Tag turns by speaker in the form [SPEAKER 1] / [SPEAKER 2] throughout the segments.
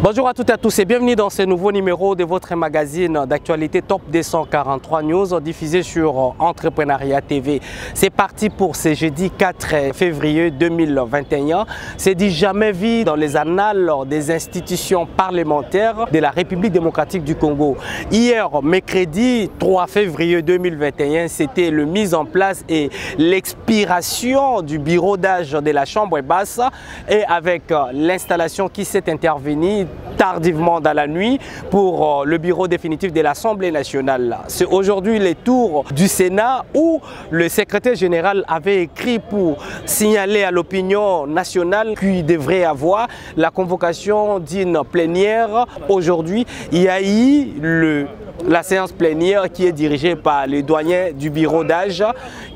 [SPEAKER 1] Bonjour à toutes et à tous et bienvenue dans ce nouveau numéro de votre magazine d'actualité Top 243 News diffusé sur Entrepreneuriat TV. C'est parti pour ce jeudi 4 février 2021. C'est dit jamais vu dans les annales des institutions parlementaires de la République démocratique du Congo. Hier, mercredi 3 février 2021, c'était la mise en place et l'expiration du bureau d'âge de la Chambre basse et avec l'installation qui s'est intervenue tardivement dans la nuit pour le bureau définitif de l'Assemblée nationale. C'est aujourd'hui le tour du Sénat où le secrétaire général avait écrit pour signaler à l'opinion nationale qu'il devrait avoir la convocation d'une plénière. Aujourd'hui, il y a eu la séance plénière qui est dirigée par les doyens du bureau d'âge.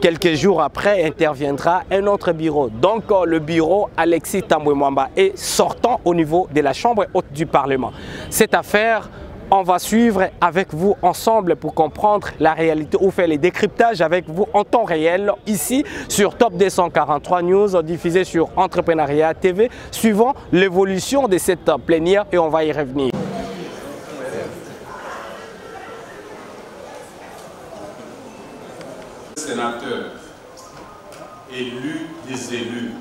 [SPEAKER 1] Quelques jours après, interviendra un autre bureau. Donc le bureau Alexis Tambwe Mwamba est sortant au niveau de la Chambre haute du Parlement. Cette affaire, on va suivre avec vous ensemble pour comprendre la réalité ou faire les décryptages avec vous en temps réel ici sur Top 243 News diffusé sur Entrepreneuriat TV suivant l'évolution de cette plénière et on va y revenir.
[SPEAKER 2] Sénateurs, élus des élus.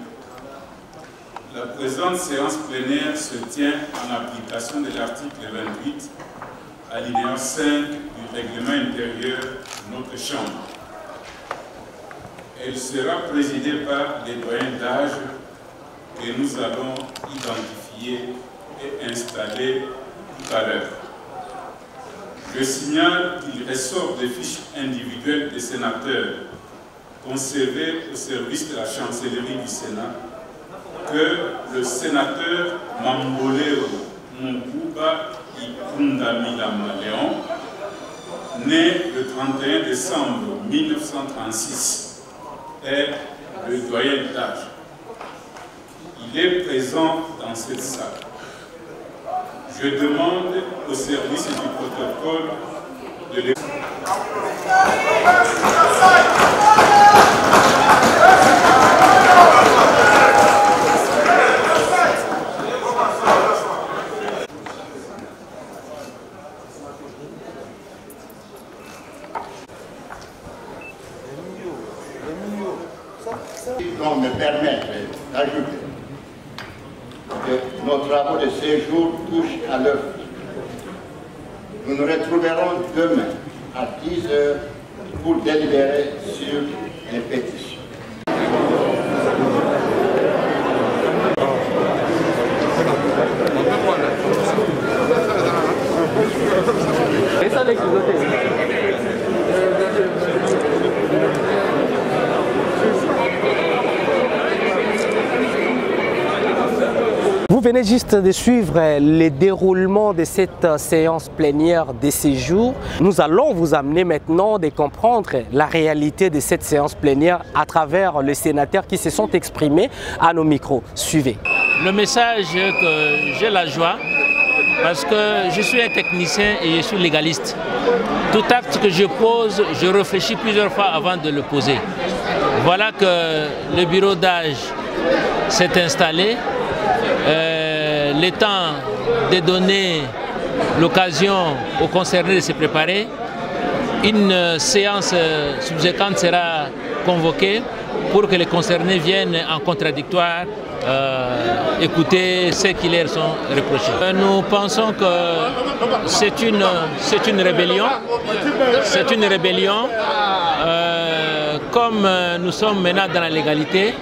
[SPEAKER 2] La présente séance plénière se tient en application de l'article 28, alinéa 5 du règlement intérieur de notre Chambre. Elle sera présidée par les doyens d'âge que nous allons identifier et installer tout à l'heure. Je signale qu'il ressort des fiches individuelles des sénateurs conservées au service de la chancellerie du Sénat que le sénateur Mambolero Moukuba Ikundamilama Léon, né le 31 décembre 1936, est le doyen d'âge. Il est présent dans cette salle. Je demande au service du protocole de l'école.
[SPEAKER 3] Donc me permettre d'ajouter que nos travaux de séjour touchent à leur fin. Nous nous retrouverons demain à 10 h pour délibérer sur les pétitions.
[SPEAKER 1] Vous venez juste de suivre le déroulement de cette séance plénière de ces jours. Nous allons vous amener maintenant de comprendre la réalité de cette séance plénière à travers les sénateurs qui se sont exprimés à nos micros. Suivez.
[SPEAKER 4] Le message est que j'ai la joie parce que je suis un technicien et je suis légaliste. Tout acte que je pose, je réfléchis plusieurs fois avant de le poser. Voilà que le bureau d'âge s'est installé. Le temps de donner l'occasion aux concernés de se préparer. Une séance subséquente sera convoquée pour que les concernés viennent en contradictoire écouter ce qui leur sont reprochés. Nous pensons que c'est une rébellion. C'est une rébellion. Comme nous sommes maintenant dans la légalité,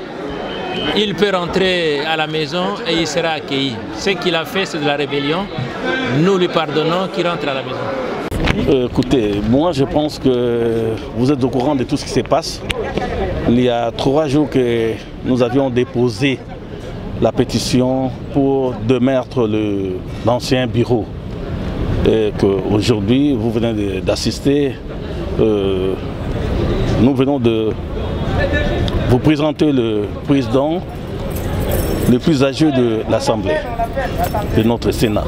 [SPEAKER 4] il peut rentrer à la maison et il sera accueilli. Ce qu'il a fait, c'est de la rébellion. Nous lui pardonnons qu'il rentre à la maison.
[SPEAKER 5] Écoutez, moi je pense que vous êtes au courant de tout ce qui se passe. Il y a 3 jours que nous avions déposé la pétition pour démettre l'ancien bureau. Et qu'aujourd'hui, vous venez d'assister, nous venons de vous présenter le président le plus âgé de l'Assemblée, de notre Sénat.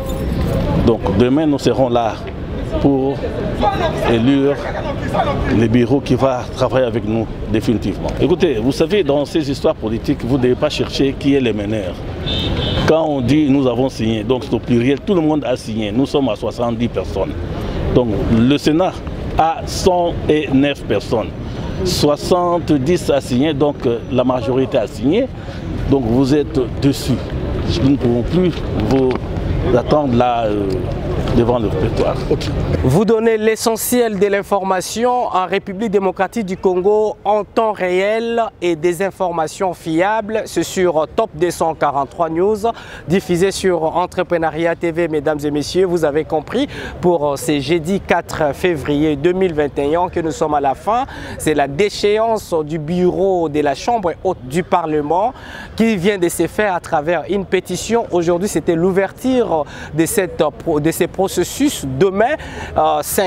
[SPEAKER 5] Donc demain, nous serons là pour élire les bureaux qui va travailler avec nous définitivement. Écoutez, vous savez, dans ces histoires politiques, vous ne devez pas chercher qui est le meneur. Quand on dit nous avons signé, donc c'est au pluriel, tout le monde a signé. Nous sommes à 70 personnes. Donc le Sénat a 109 personnes. 70 a signé, donc la majorité a signé. Donc vous êtes dessus. Nous ne pouvons plus vous attendre là devant le répertoire. Okay.
[SPEAKER 1] Vous donnez l'essentiel de l'information en République démocratique du Congo en temps réel et des informations fiables. C'est sur Top 243 News, diffusé sur Entrepreneuriat TV, mesdames et messieurs. Vous avez compris, pour ce jeudi 4 février 2021 que nous sommes à la fin. C'est la déchéance du bureau de la Chambre haute du Parlement qui vient de se faire à travers une pétition. Aujourd'hui, c'était l'ouverture de ces processus. Demain,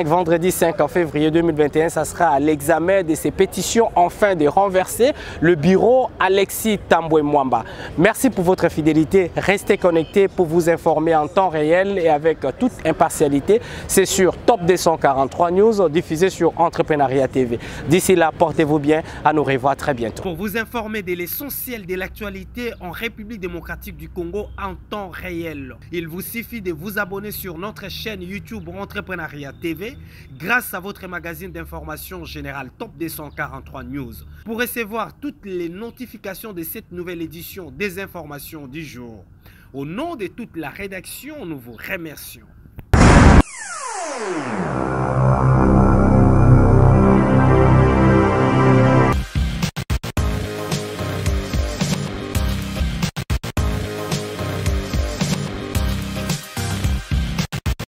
[SPEAKER 1] vendredi 5 février 2021, ça sera à l'examen de ces pétitions afin de renverser le bureau Alexis Tambwe Mwamba. Merci pour votre fidélité. Restez connectés pour vous informer en temps réel et avec toute impartialité. C'est sur Top 243 News, diffusé sur Entrepreneuriat TV. D'ici là, portez-vous bien. À nous revoir très bientôt. Pour vous informer de l'essentiel de l'actualité en République démocratique du Congo en temps réel, il vous suffit de vous abonner sur notre chaîne YouTube Entrepreneuriat TV grâce à votre magazine d'information générale Top 243 News pour recevoir toutes les notifications de cette nouvelle édition des informations du jour. Au nom de toute la rédaction, nous vous remercions.